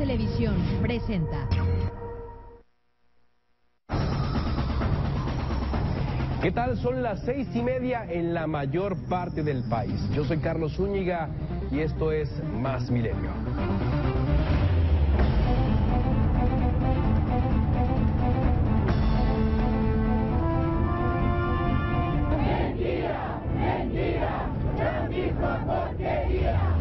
Televisión presenta. ¿Qué tal? Son las 6:30 en la mayor parte del país. Yo soy Carlos Zúñiga y esto es Más Milenio. Mentira, mentira, la misma porquería.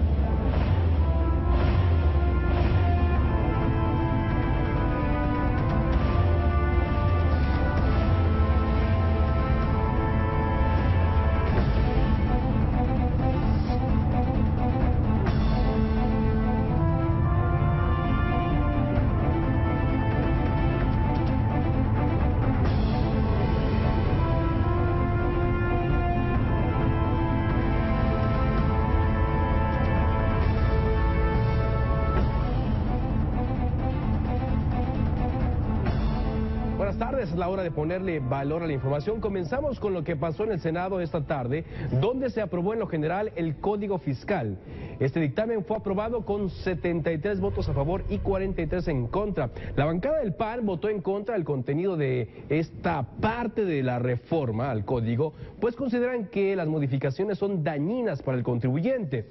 Buenas tardes, es la hora de ponerle valor a la información. Comenzamos con lo que pasó en el Senado esta tarde, donde se aprobó en lo general el Código Fiscal. Este dictamen fue aprobado con 73 votos a favor y 43 en contra. La bancada del PAN votó en contra del contenido de esta parte de la reforma al código, pues consideran que las modificaciones son dañinas para el contribuyente.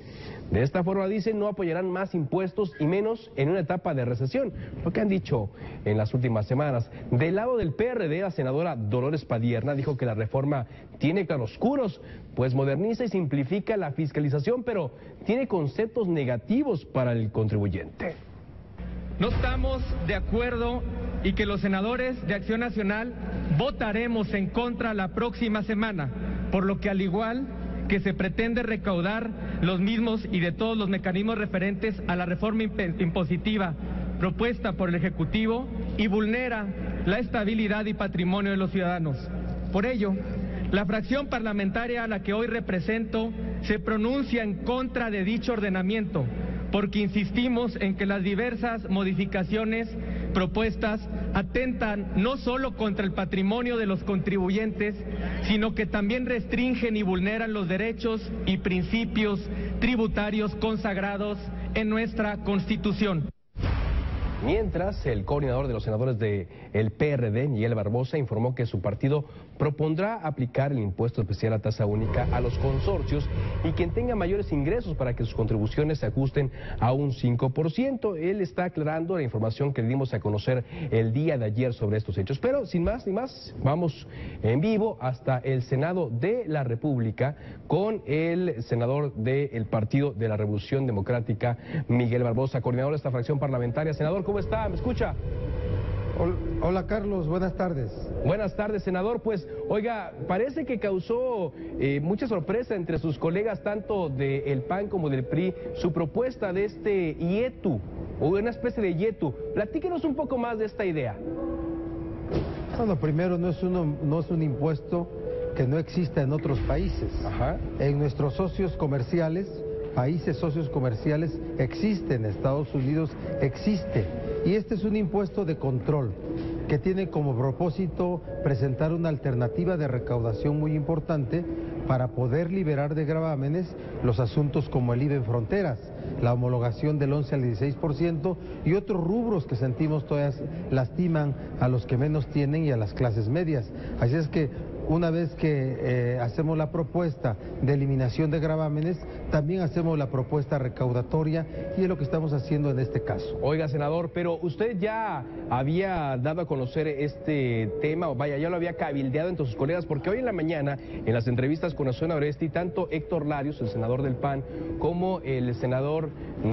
De esta forma, dicen, no apoyarán más impuestos y menos en una etapa de recesión, lo que han dicho en las últimas semanas. Del lado del PRD, la senadora Dolores Padierna dijo que la reforma tiene claroscuros, pues moderniza y simplifica la fiscalización, pero tiene conceptos negativos para el contribuyente. No estamos de acuerdo y que los senadores de Acción Nacional votaremos en contra la próxima semana, por lo que al igual que se pretende recaudar los mismos y de todos los mecanismos referentes a la reforma impositiva propuesta por el Ejecutivo y vulnera la estabilidad y patrimonio de los ciudadanos. Por ello, la fracción parlamentaria a la que hoy represento se pronuncia en contra de dicho ordenamiento, porque insistimos en que las diversas modificaciones propuestas atentan no solo contra el patrimonio de los contribuyentes, sino que también restringen y vulneran los derechos y principios tributarios consagrados en nuestra Constitución. Mientras, el coordinador de los senadores del PRD, Miguel Barbosa, informó que su partido propondrá aplicar el impuesto especial a tasa única a los consorcios y quien tenga mayores ingresos para que sus contribuciones se ajusten a un 5%. Él está aclarando la información que le dimos a conocer el día de ayer sobre estos hechos. Pero sin más ni más, vamos en vivo hasta el Senado de la República con el senador del Partido de la Revolución Democrática, Miguel Barbosa, coordinador de esta fracción parlamentaria. Senador, ¿cómo está? ¿Me escucha? Hola Carlos, buenas tardes. Buenas tardes, senador. Pues, oiga, parece que causó mucha sorpresa entre sus colegas tanto del PAN como del PRI su propuesta de este IETU, o una especie de IETU. Platíquenos un poco más de esta idea. Bueno, primero no es un impuesto que no exista en otros países. Ajá. En nuestros socios comerciales, países socios comerciales existen, Estados Unidos existe. Y este es un impuesto de control que tiene como propósito presentar una alternativa de recaudación muy importante para poder liberar de gravámenes los asuntos como el IVA en fronteras, la homologación del 11 al 16% y otros rubros que sentimos todavía lastiman a los que menos tienen y a las clases medias. Así es que una vez que hacemos la propuesta de eliminación de gravámenes, también hacemos la propuesta recaudatoria y es lo que estamos haciendo en este caso. Oiga, senador, pero usted ya había dado a conocer este tema, o vaya, ya lo había cabildeado entre sus colegas, porque hoy en la mañana, en las entrevistas con Azucena Oresti, tanto Héctor Larios, el senador del PAN, como el senador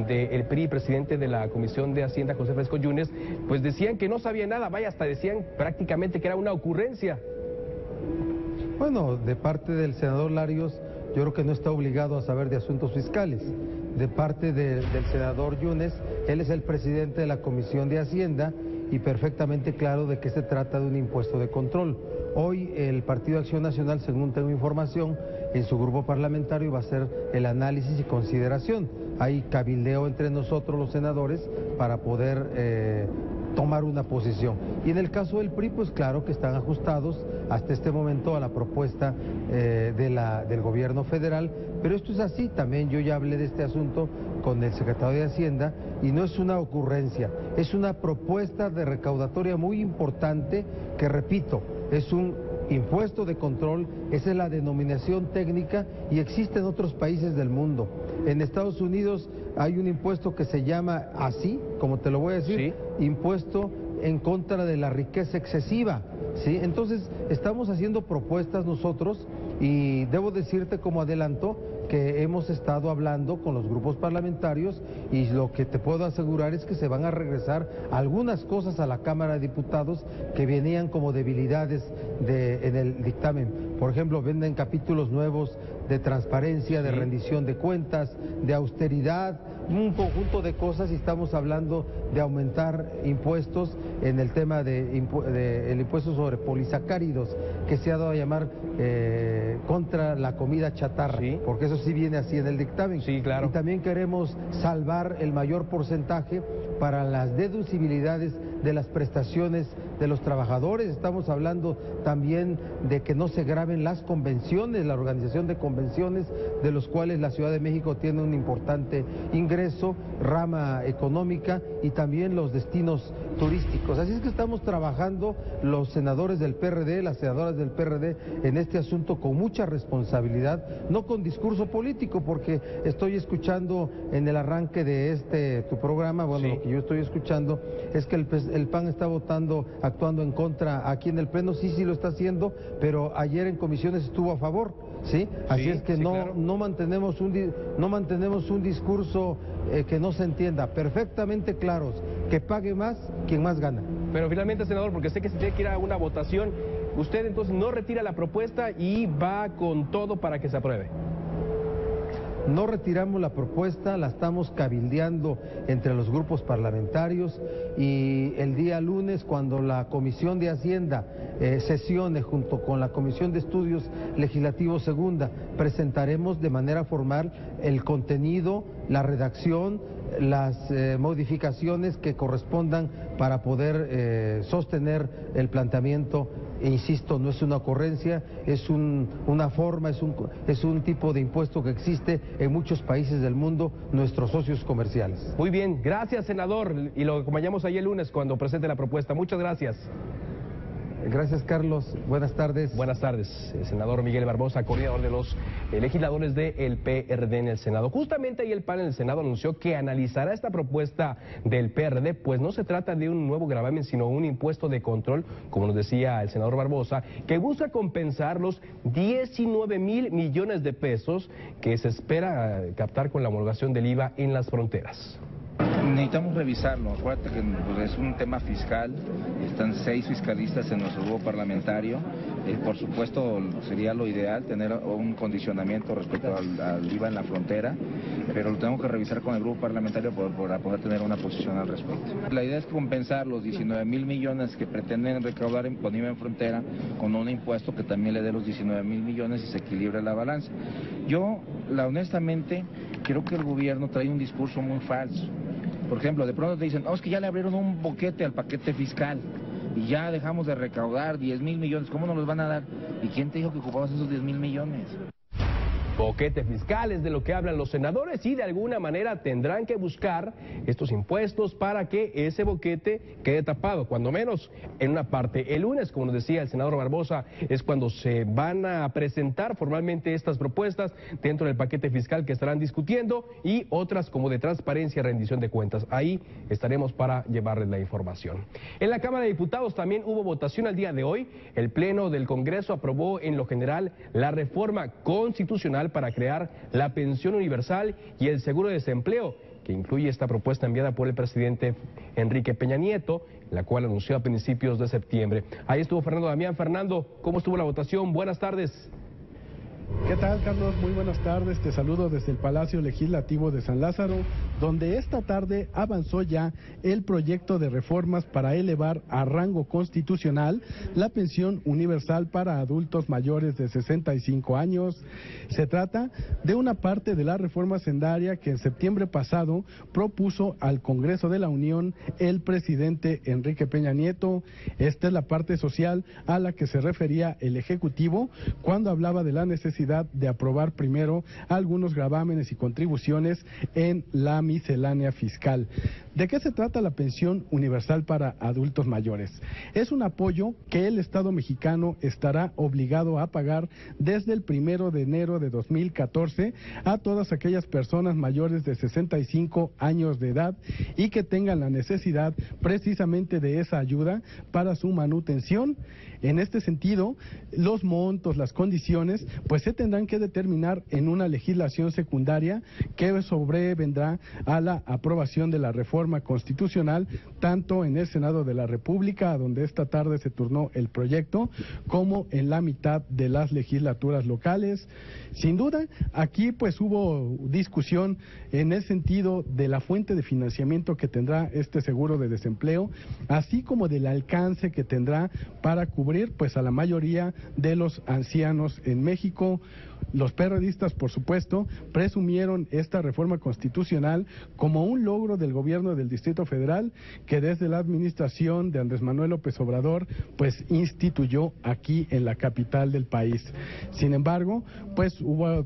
del PRI, presidente de la Comisión de Hacienda, José Fresco Yunes, pues decían que no sabían nada, vaya, hasta decían prácticamente que era una ocurrencia. Bueno, de parte del senador Larios, yo creo que no está obligado a saber de asuntos fiscales. De parte del senador Yunes, él es el presidente de la Comisión de Hacienda y perfectamente claro de que se trata de un impuesto de control. Hoy el Partido Acción Nacional, según tengo información, en su grupo parlamentario va a hacer el análisis y consideración. Hay cabildeo entre nosotros los senadores para poder tomar una posición. Y en el caso del PRI, pues claro que están ajustados hasta este momento a la propuesta del gobierno federal, pero esto es así, también yo ya hablé de este asunto con el secretario de Hacienda, y no es una ocurrencia, es una propuesta de recaudatoria muy importante que, repito, es un impuesto de control, esa es la denominación técnica y existe en otros países del mundo. En Estados Unidos hay un impuesto que se llama así, como te lo voy a decir, sí, impuesto en contra de la riqueza excesiva, ¿sí? Entonces estamos haciendo propuestas nosotros y debo decirte como adelanto que hemos estado hablando con los grupos parlamentarios y lo que te puedo asegurar es que se van a regresar algunas cosas a la Cámara de Diputados que venían como debilidades en el dictamen. Por ejemplo, venden capítulos nuevos de transparencia, de rendición de cuentas, de austeridad, un conjunto de cosas, y estamos hablando de aumentar impuestos en el tema el impuesto sobre polisacáridos, que se ha dado a llamar contra la comida chatarra, ¿sí? Porque eso sí viene así en el dictamen. Sí, claro. Y también queremos salvar el mayor porcentaje para las deducibilidades de las prestaciones de los trabajadores. Estamos hablando también de que no se graben las convenciones, la organización de convenciones, de los cuales la Ciudad de México tiene un importante ingreso, rama económica, y también los destinos turísticos. Así es que estamos trabajando los senadores del PRD, las senadoras del PRD, en este asunto con mucha responsabilidad, no con discurso político, porque estoy escuchando en el arranque de tu programa, bueno, sí, lo que yo estoy escuchando es que el PAN está actuando en contra aquí en el Pleno. Sí lo está haciendo, pero ayer en comisiones estuvo a favor, ¿sí? Así es que no mantenemos un discurso que no se entienda, perfectamente claros, que pague más quien más gana. Pero finalmente, senador, porque sé que se tiene que ir a una votación, usted entonces no retira la propuesta y va con todo para que se apruebe. No retiramos la propuesta, la estamos cabildeando entre los grupos parlamentarios, y el día lunes, cuando la Comisión de Hacienda sesione junto con la Comisión de Estudios Legislativos Segunda, presentaremos de manera formal el contenido, la redacción, las modificaciones que correspondan para poder sostener el planteamiento. Insisto, no es una ocurrencia, es una forma, es un tipo de impuesto que existe en muchos países del mundo, nuestros socios comerciales. Muy bien, gracias, senador, y lo acompañamos ahí el lunes cuando presente la propuesta. Muchas gracias. Gracias, Carlos. Buenas tardes. Buenas tardes, el senador Miguel Barbosa, coordinador de los legisladores del PRD en el Senado. Justamente ahí el PAN en el Senado anunció que analizará esta propuesta del PRD, pues no se trata de un nuevo gravamen, sino un impuesto de control, como nos decía el senador Barbosa, que busca compensar los 19,000 millones de pesos que se espera captar con la homologación del IVA en las fronteras. Necesitamos revisarlo, acuérdate que pues, es un tema fiscal, están 6 fiscalistas en nuestro grupo parlamentario, por supuesto sería lo ideal tener un condicionamiento respecto al IVA en la frontera, pero lo tenemos que revisar con el grupo parlamentario para poder tener una posición al respecto. La idea es compensar los 19,000 millones que pretenden recaudar con IVA en frontera con un impuesto que también le dé los 19,000 millones y se equilibre la balanza. Yo, honestamente, creo que el gobierno trae un discurso muy falso. Por ejemplo, de pronto te dicen, es que ya le abrieron un boquete al paquete fiscal y ya dejamos de recaudar 10,000 millones, ¿cómo nos los van a dar? ¿Y quién te dijo que ocupabas esos 10,000 millones? Boquete fiscal es de lo que hablan los senadores, y de alguna manera tendrán que buscar estos impuestos para que ese boquete quede tapado, cuando menos en una parte. El lunes, como nos decía el senador Barbosa, es cuando se van a presentar formalmente estas propuestas dentro del paquete fiscal que estarán discutiendo, y otras como de transparencia y rendición de cuentas. Ahí estaremos para llevarles la información. En la Cámara de Diputados también hubo votación al día de hoy. El Pleno del Congreso aprobó en lo general la reforma constitucional para crear la pensión universal y el seguro de desempleo, que incluye esta propuesta enviada por el presidente Enrique Peña Nieto, la cual anunció a principios de septiembre. Ahí estuvo Fernando Damián. Fernando, ¿cómo estuvo la votación? Buenas tardes. ¿Qué tal, Carlos? Muy buenas tardes. Te saludo desde el Palacio Legislativo de San Lázaro, donde esta tarde avanzó ya el proyecto de reformas para elevar a rango constitucional la pensión universal para adultos mayores de 65 años. Se trata de una parte de la reforma hacendaria que en septiembre pasado propuso al Congreso de la Unión el presidente Enrique Peña Nieto. Esta es la parte social a la que se refería el Ejecutivo cuando hablaba de la necesidad necesidad de aprobar primero algunos gravámenes y contribuciones en la miscelánea fiscal. ¿De qué se trata la pensión universal para adultos mayores? Es un apoyo que el Estado mexicano estará obligado a pagar desde el 1 de enero de 2014 a todas aquellas personas mayores de 65 años de edad y que tengan la necesidad precisamente de esa ayuda para su manutención. En este sentido, los montos, las condiciones, pues se tendrán que determinar en una legislación secundaria que sobrevendrá a la aprobación de la reforma constitucional, tanto en el Senado de la República, a donde esta tarde se turnó el proyecto, como en la mitad de las legislaturas locales. Sin duda, aquí pues hubo discusión en el sentido de la fuente de financiamiento que tendrá este seguro de desempleo, así como del alcance que tendrá para cubrir pues a la mayoría de los ancianos en México. Los perredistas, por supuesto, presumieron esta reforma constitucional como un logro del gobierno del Distrito Federal que desde la administración de Andrés Manuel López Obrador pues instituyó aquí en la capital del país. Sin embargo, pues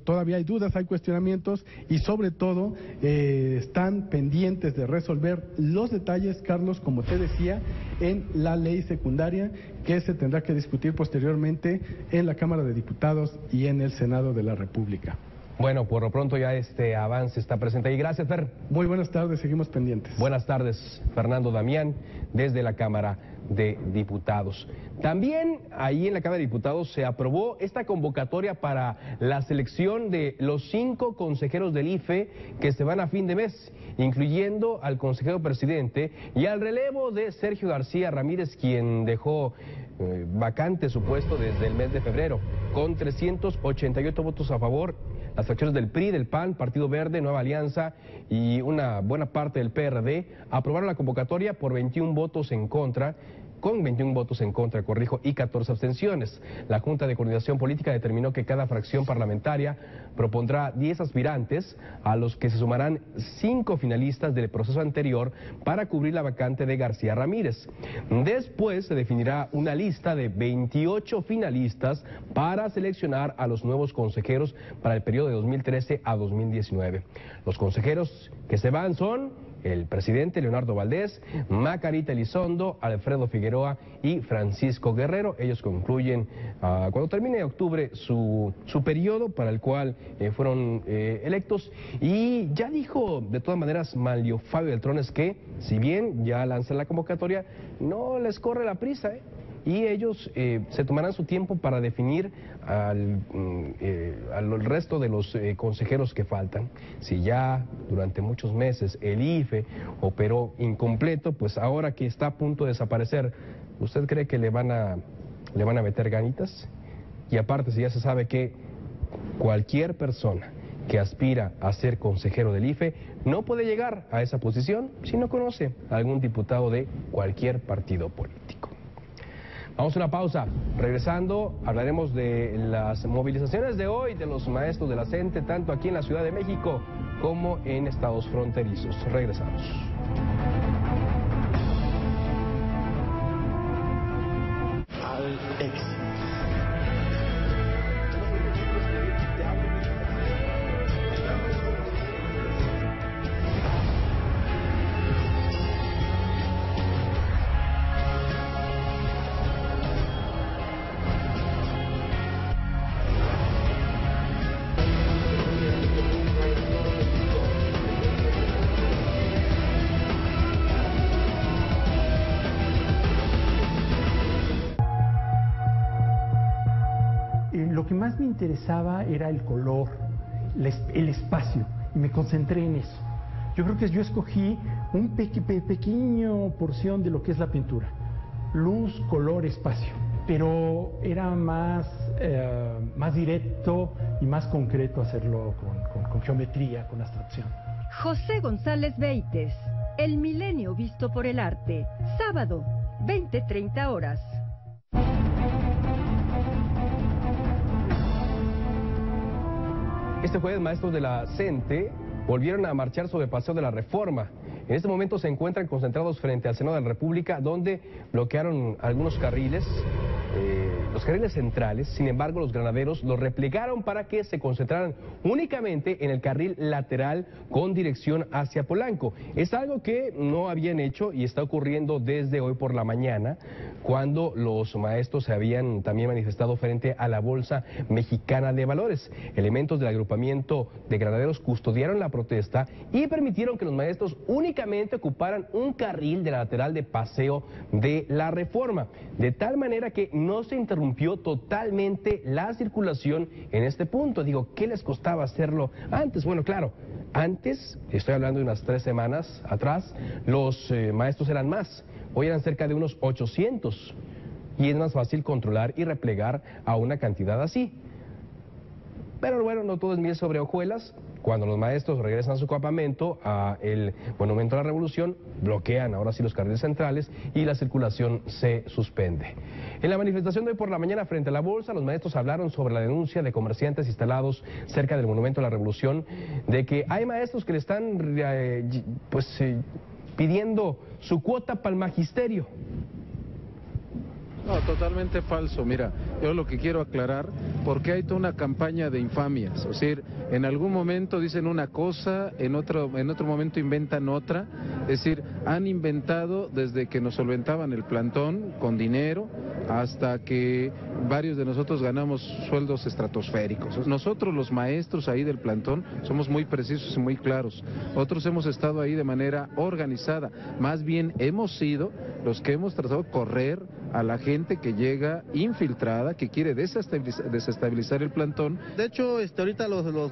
todavía hay dudas, hay cuestionamientos y sobre todo están pendientes de resolver los detalles, Carlos, como te decía, en la ley secundaria que se tendrá que discutir posteriormente en la Cámara de Diputados y en el Senado de la República. Bueno, por lo pronto ya este avance está presente. Y gracias, Fer. Muy buenas tardes, seguimos pendientes. Buenas tardes, Fernando Damián, desde la Cámara de Diputados. También ahí en la Cámara de Diputados se aprobó esta convocatoria para la selección de los 5 consejeros del IFE que se van a fin de mes, incluyendo al consejero presidente y al relevo de Sergio García Ramírez, quien dejó vacante su puesto desde el mes de febrero, con 388 votos a favor. Las fracciones del PRI, del PAN, Partido Verde, Nueva Alianza y una buena parte del PRD aprobaron la convocatoria por 21 votos en contra, con 21 votos en contra, y 14 abstenciones. La Junta de Coordinación Política determinó que cada fracción parlamentaria propondrá 10 aspirantes, a los que se sumarán 5 finalistas del proceso anterior para cubrir la vacante de García Ramírez. Después se definirá una lista de 28 finalistas para seleccionar a los nuevos consejeros para el periodo de 2013 a 2019. Los consejeros que se van son el presidente Leonardo Valdés, Macarita Elizondo, Alfredo Figueroa y Francisco Guerrero. Ellos concluyen cuando termine octubre su periodo para el cual fueron electos. Y ya dijo de todas maneras Manlio Fabio Beltrones que si bien ya lanzan la convocatoria, no les corre la prisa, y ellos se tomarán su tiempo para definir al resto de los consejeros que faltan. Si ya durante muchos meses el IFE operó incompleto, pues ahora que está a punto de desaparecer, ¿usted cree que le van a meter ganitas? Y aparte, si ya se sabe que cualquier persona que aspira a ser consejero del IFE no puede llegar a esa posición si no conoce a algún diputado de cualquier partido político. Vamos a una pausa. Regresando, hablaremos de las movilizaciones de hoy de los maestros de la CENTE, tanto aquí en la Ciudad de México como en estados fronterizos. Regresamos. Al éxito. Lo que más me interesaba era el color, el espacio, y me concentré en eso. Yo creo que yo escogí un pequeño porción de lo que es la pintura. Luz, color, espacio. Pero era más directo y más concreto hacerlo con geometría, con abstracción. José González Beites, El Milenio Visto por el Arte, sábado, 20:30 horas. Este jueves, maestros de la CENTE volvieron a marchar sobre Paseo de la Reforma. En este momento se encuentran concentrados frente al Senado de la República, donde bloquearon algunos carriles los carriles centrales. Sin embargo, los granaderos los replegaron para que se concentraran únicamente en el carril lateral con dirección hacia Polanco. Es algo que no habían hecho y está ocurriendo desde hoy por la mañana, cuando los maestros se habían también manifestado frente a la Bolsa Mexicana de Valores. Elementos del agrupamiento de granaderos custodiaron la protesta y permitieron que los maestros únicamente ocuparan un carril de la lateral de paseo de la Reforma, de tal manera que no se interrumpió totalmente la circulación en este punto. Digo, ¿qué les costaba hacerlo antes? Bueno, claro, antes, estoy hablando de unas 3 semanas atrás, los maestros eran más. Hoy eran cerca de unos 800 y es más fácil controlar y replegar a una cantidad así. Pero bueno, no todo es miel sobre hojuelas. Cuando los maestros regresan a su campamento, al Monumento a la Revolución, bloquean ahora sí los carriles centrales y la circulación se suspende. En la manifestación de hoy por la mañana frente a la Bolsa, los maestros hablaron sobre la denuncia de comerciantes instalados cerca del Monumento a la Revolución de que hay maestros que le están pidiendo su cuota para el magisterio. No, totalmente falso. Mira, yo lo que quiero aclarar, porque hay toda una campaña de infamias. Es decir, en algún momento dicen una cosa, en otro momento inventan otra. Es decir, han inventado desde que nos solventaban el plantón con dinero hasta que varios de nosotros ganamos sueldos estratosféricos. Nosotros los maestros ahí del plantón somos muy precisos y muy claros. Otros hemos estado ahí de manera organizada. Más bien hemos sido los que hemos tratado de correr a la gente que llega infiltrada, que quiere desestabilizar el plantón. De hecho, ahorita los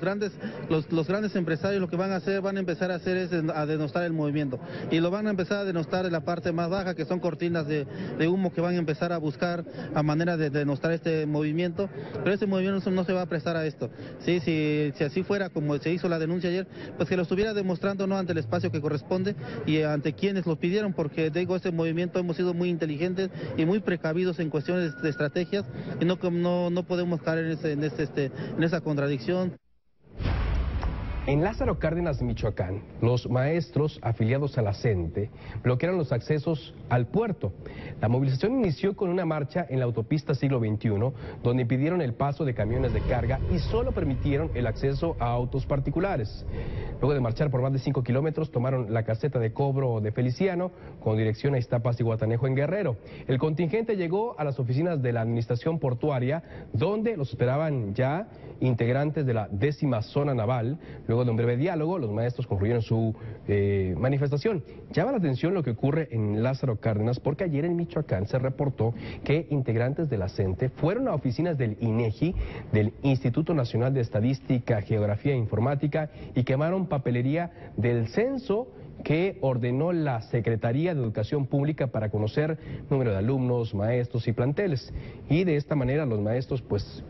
grandes empresarios lo que van a empezar a hacer es a denostar el movimiento, y lo van a empezar a denostar en la parte más baja, que son cortinas de humo que van a empezar a buscar a manera de denostar este movimiento, pero este movimiento no se va a prestar a esto. ¿Sí? Si así fuera como se hizo la denuncia ayer, pues que lo estuviera demostrando, no ante el espacio que corresponde y ante quienes lo pidieron, porque digo, este movimiento hemos sido muy inteligentes y muy precavidos en cuestiones de estrategias y no podemos caer en esa contradicción. En Lázaro Cárdenas, Michoacán, los maestros afiliados a la CENTE bloquearon los accesos al puerto. La movilización inició con una marcha en la autopista Siglo XXI, donde impidieron el paso de camiones de carga y solo permitieron el acceso a autos particulares. Luego de marchar por más de 5 kilómetros, tomaron la caseta de cobro de Feliciano con dirección a Iztapas y Guatanejo en Guerrero. El contingente llegó a las oficinas de la administración portuaria, donde los esperaban ya integrantes de la 10ª Zona Naval. Luego de un breve diálogo, los maestros concluyeron su manifestación. Llama la atención lo que ocurre en Lázaro Cárdenas, porque ayer en Michoacán se reportó que integrantes de la CENTE fueron a oficinas del INEGI, del Instituto Nacional de Estadística, Geografía e Informática, y quemaron papelería del censo que ordenó la Secretaría de Educación Pública para conocer número de alumnos, maestros y planteles. Y de esta manera los maestros pues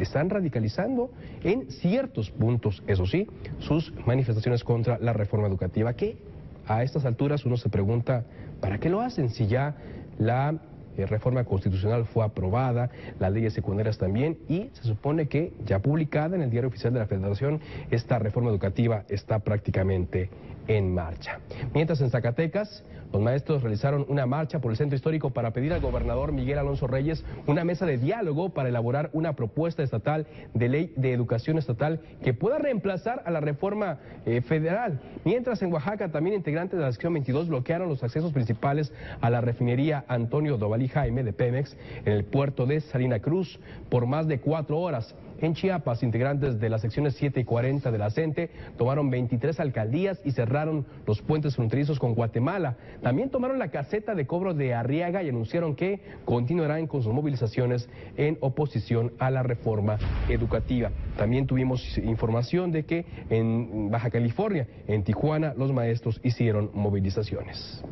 están radicalizando en ciertos puntos, eso sí, sus manifestaciones contra la reforma educativa, que a estas alturas uno se pregunta, ¿para qué lo hacen si ya la reforma constitucional fue aprobada, las leyes secundarias también, y se supone que ya publicada en el Diario Oficial de la Federación, esta reforma educativa está prácticamente en marcha? Mientras en Zacatecas, los maestros realizaron una marcha por el centro histórico para pedir al gobernador Miguel Alonso Reyes una mesa de diálogo para elaborar una propuesta estatal de ley de educación estatal que pueda reemplazar a la reforma federal. Mientras en Oaxaca, también integrantes de la sección 22 bloquearon los accesos principales a la refinería Antonio Dovalí Jaime de Pemex en el puerto de Salina Cruz por más de 4 horas. En Chiapas, integrantes de las secciones 7 y 40 de la CENTE tomaron 23 alcaldías y cerraron los puentes fronterizos con Guatemala. También tomaron la caseta de cobro de Arriaga y anunciaron que continuarán con sus movilizaciones en oposición a la reforma educativa. También tuvimos información de que en Baja California, en Tijuana, los maestros hicieron movilizaciones.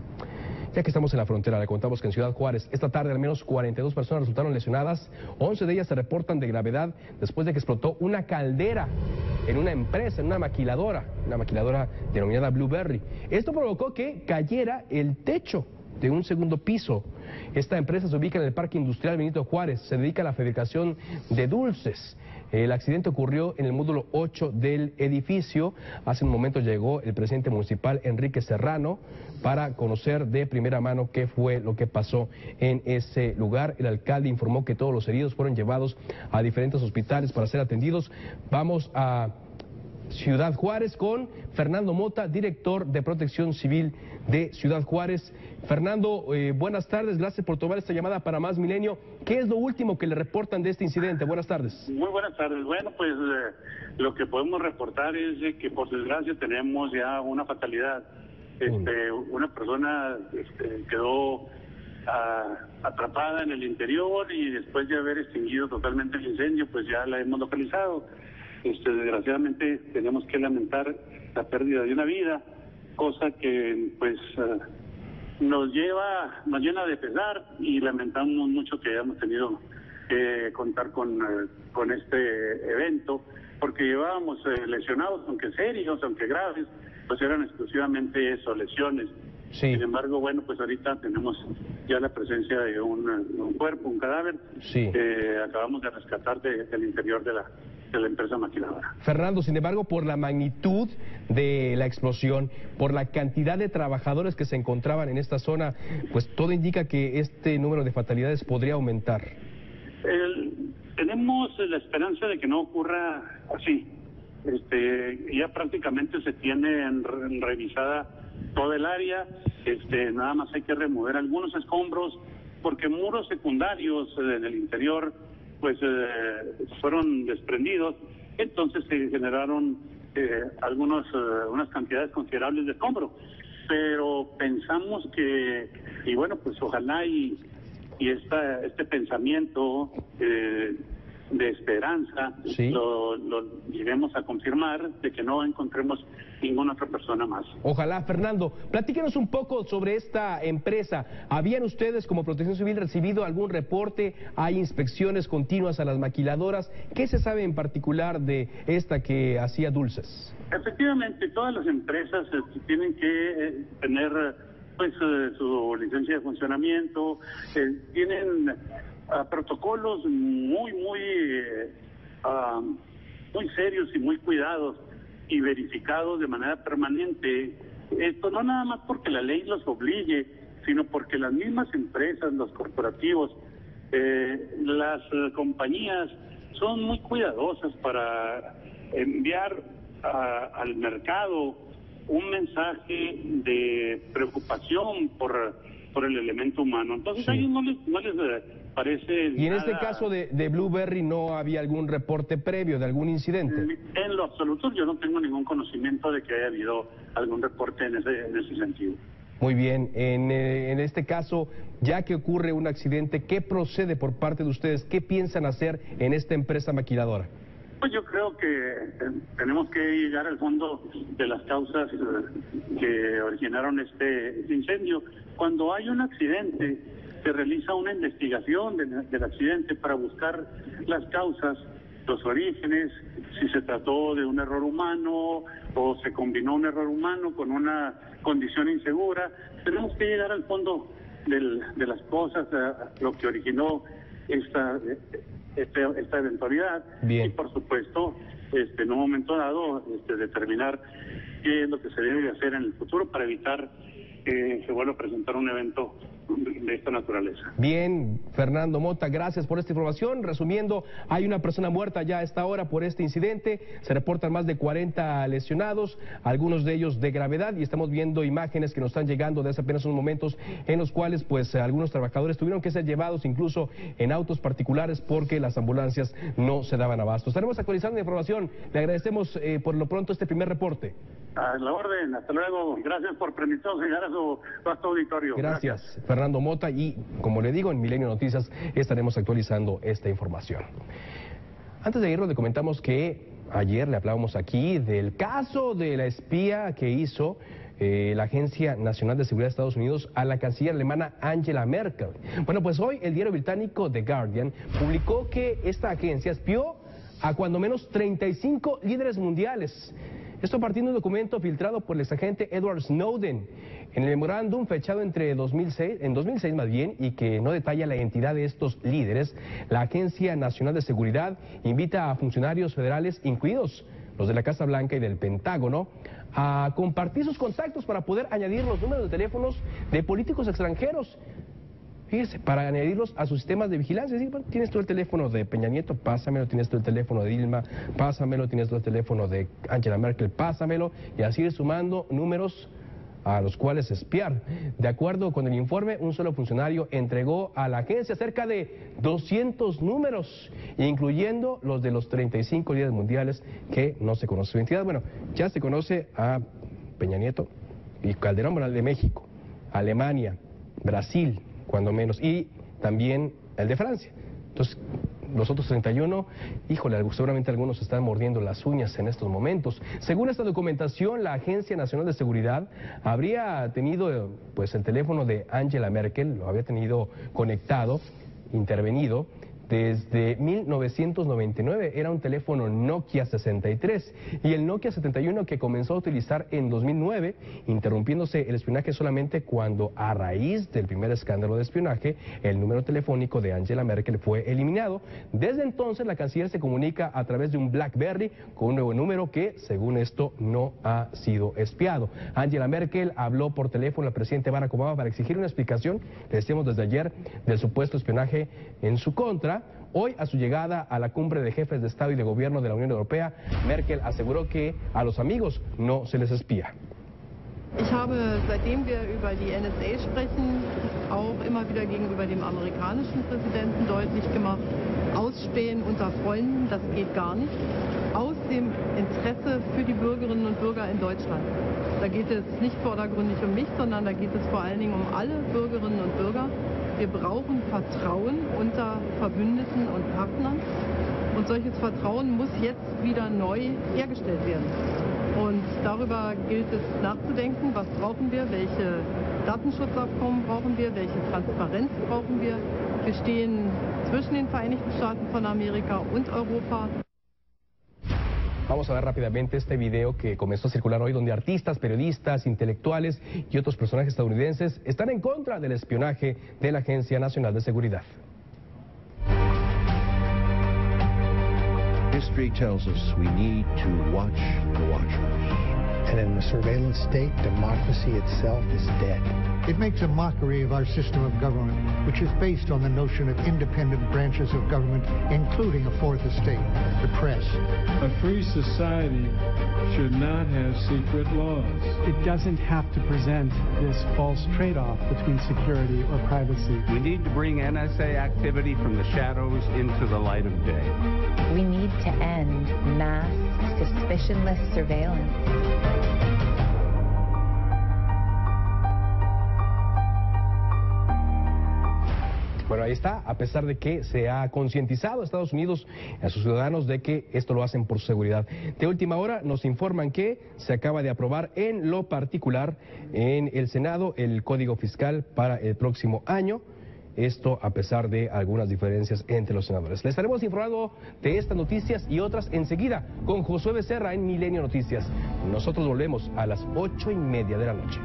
Ya que estamos en la frontera, le contamos que en Ciudad Juárez, esta tarde al menos 42 personas resultaron lesionadas, 11 de ellas se reportan de gravedad después de que explotó una caldera en una empresa, en una maquiladora denominada Blueberry. Esto provocó que cayera el techo de un segundo piso. Esta empresa se ubica en el Parque Industrial Benito Juárez, se dedica a la fabricación de dulces. El accidente ocurrió en el módulo 8 del edificio. Hace un momento llegó el presidente municipal, Enrique Serrano, para conocer de primera mano qué fue lo que pasó en ese lugar. El alcalde informó que todos los heridos fueron llevados a diferentes hospitales para ser atendidos. Vamos a Ciudad Juárez con Fernando Mota, director de Protección Civil de Ciudad Juárez. Fernando, buenas tardes, gracias por tomar esta llamada para Más Milenio. ¿Qué es lo último que le reportan de este incidente? Buenas tardes. Muy buenas tardes. Bueno, pues lo que podemos reportar es de que por desgracia tenemos ya una fatalidad. Una persona quedó atrapada en el interior y después de haber extinguido totalmente el incendio, pues ya la hemos localizado. Desgraciadamente tenemos que lamentar la pérdida de una vida, cosa que pues nos llena de pesar y lamentamos mucho que hayamos tenido que contar con este evento, porque llevábamos lesionados, aunque serios, aunque graves, pues eran exclusivamente eso, lesiones. Sí. Sin embargo, bueno, pues ahorita tenemos ya la presencia de un cuerpo, un cadáver, sí, que acabamos de rescatar del interior de la empresa maquiladora. Fernando, sin embargo, por la magnitud de la explosión, por la cantidad de trabajadores que se encontraban en esta zona, pues todo indica que este número de fatalidades podría aumentar. Tenemos la esperanza de que no ocurra así. Ya prácticamente se tiene revisada toda el área, nada más hay que remover algunos escombros, porque muros secundarios en el interior pues fueron desprendidos, entonces se generaron unas cantidades considerables de escombro, pero pensamos que, y bueno, pues ojalá y este pensamiento de esperanza, sí, lo lleguemos a confirmar, de que no encontremos ninguna otra persona más. Ojalá. Fernando, platíquenos un poco sobre esta empresa. ¿Habían ustedes como Protección Civil recibido algún reporte? ¿Hay inspecciones continuas a las maquiladoras? ¿Qué se sabe en particular de esta que hacía dulces? Efectivamente, todas las empresas tienen que tener pues su licencia de funcionamiento, tienen protocolos muy serios y muy cuidados y verificados de manera permanente. Esto no nada más porque la ley los obligue, sino porque las mismas empresas, los corporativos, las compañías son muy cuidadosas para enviar al mercado un mensaje de preocupación por el elemento humano. Entonces, sí, a ellos no les parece. ¿Y en este caso de Blueberry no había algún reporte previo de algún incidente? En lo absoluto, yo no tengo ningún conocimiento de que haya habido algún reporte en ese sentido. Muy bien. En este caso, ya que ocurre un accidente, ¿qué procede por parte de ustedes? ¿Qué piensan hacer en esta empresa maquiladora? Pues yo creo que tenemos que llegar al fondo de las causas que originaron este incendio. Cuando hay un accidente, se realiza una investigación del accidente para buscar las causas, los orígenes, si se trató de un error humano o se combinó un error humano con una condición insegura. Tenemos que llegar al fondo de las cosas, lo que originó esta eventualidad. Bien. Y por supuesto, en un momento dado, determinar qué es lo que se debe hacer en el futuro para evitar que se vuelva a presentar un evento de esta naturaleza. Bien, Fernando Mota, gracias por esta información. Resumiendo, hay una persona muerta ya a esta hora por este incidente, se reportan más de 40 lesionados, algunos de ellos de gravedad, y estamos viendo imágenes que nos están llegando de hace apenas unos momentos en los cuales pues algunos trabajadores tuvieron que ser llevados incluso en autos particulares porque las ambulancias no se daban abasto. Estaremos actualizando la información, le agradecemos por lo pronto este primer reporte. A la orden, hasta luego. Gracias por permitirnos llegar a su vasto auditorio. Gracias, Fernando Mota, y como le digo, en Milenio Noticias estaremos actualizando esta información. Antes de irnos, le comentamos que ayer le hablábamos aquí del caso de la espía que hizo la Agencia Nacional de Seguridad de Estados Unidos a la canciller alemana Angela Merkel. Bueno, pues hoy el diario británico The Guardian publicó que esta agencia espió a cuando menos 35 líderes mundiales. Esto partiendo de un documento filtrado por el exagente Edward Snowden en el memorándum fechado en 2006 más bien, y que no detalla la identidad de estos líderes. La Agencia Nacional de Seguridad invita a funcionarios federales, incluidos los de la Casa Blanca y del Pentágono, a compartir sus contactos para poder añadir los números de teléfonos de políticos extranjeros. Fíjese, para añadirlos a sus sistemas de vigilancia. ¿Sí? Bueno, tienes tú el teléfono de Peña Nieto, pásamelo. Tienes tú el teléfono de Dilma, pásamelo. Tienes tú el teléfono de Angela Merkel, pásamelo. Y así ir sumando números a los cuales espiar. De acuerdo con el informe, un solo funcionario entregó a la agencia cerca de 200 números, incluyendo los de los 35 líderes mundiales que no se conoce su identidad. Bueno, ya se conoce a Peña Nieto y Calderón, bueno, el de México, Alemania, Brasil, cuando menos, y también el de Francia. Entonces, los otros 31, híjole, seguramente algunos están mordiendo las uñas en estos momentos. Según esta documentación, la Agencia Nacional de Seguridad habría tenido pues el teléfono de Angela Merkel, lo había tenido conectado, intervenido, desde 1999. Era un teléfono Nokia 63 y el Nokia 71 que comenzó a utilizar en 2009, interrumpiéndose el espionaje solamente cuando, a raíz del primer escándalo de espionaje, el número telefónico de Angela Merkel fue eliminado. Desde entonces la canciller se comunica a través de un BlackBerry con un nuevo número que, según esto, no ha sido espiado. Angela Merkel habló por teléfono al presidente Barack Obama para exigir una explicación, le decíamos desde ayer, del supuesto espionaje en su contra. Hoy, a su llegada a la cumbre de jefes de Estado y de Gobierno de la Unión Europea, Merkel aseguró que a los amigos no se les espía. Ich habe, seitdem wir über die NSA sprechen, auch immer wieder gegenüber dem amerikanischen Präsidenten deutlich gemacht, Ausspähen unter Freunden, das geht gar nicht, aus dem Interesse für die Bürgerinnen und Bürger in Deutschland. Da geht es nicht vordergründig um mich, sondern da geht es vor allen Dingen um alle Bürgerinnen und Bürger. Wir brauchen Vertrauen unter Verbündeten und Partnern und solches Vertrauen muss jetzt wieder neu hergestellt werden. Und darüber gilt es nachzudenken, was brauchen wir, welche Datenschutzabkommen brauchen wir, welche Transparenz brauchen wir. Wir stehen zwischen den Vereinigten Staaten von Amerika und Europa. Vamos a ver rápidamente este video que comenzó a circular hoy, donde artistas, periodistas, intelectuales y otros personajes estadounidenses están en contra del espionaje de la Agencia Nacional de Seguridad. History tells us we need to watch the watchers. And in the surveillance state, democracy itself is dead. It makes a mockery of our system of government, which is based on the notion of independent branches of government, including a fourth estate, the press. A free society should not have secret laws. It doesn't have to present this false trade-off between security or privacy. We need to bring NSA activity from the shadows into the light of day. We need to end mass, suspicionless surveillance. Bueno, ahí está, a pesar de que se ha concientizado a Estados Unidos, a sus ciudadanos, de que esto lo hacen por su seguridad. De última hora nos informan que se acaba de aprobar en lo particular en el Senado el Código Fiscal para el próximo año. Esto a pesar de algunas diferencias entre los senadores. Les estaremos informando de estas noticias y otras enseguida con Josué Becerra en Milenio Noticias. Nosotros volvemos a las 8:30 de la noche.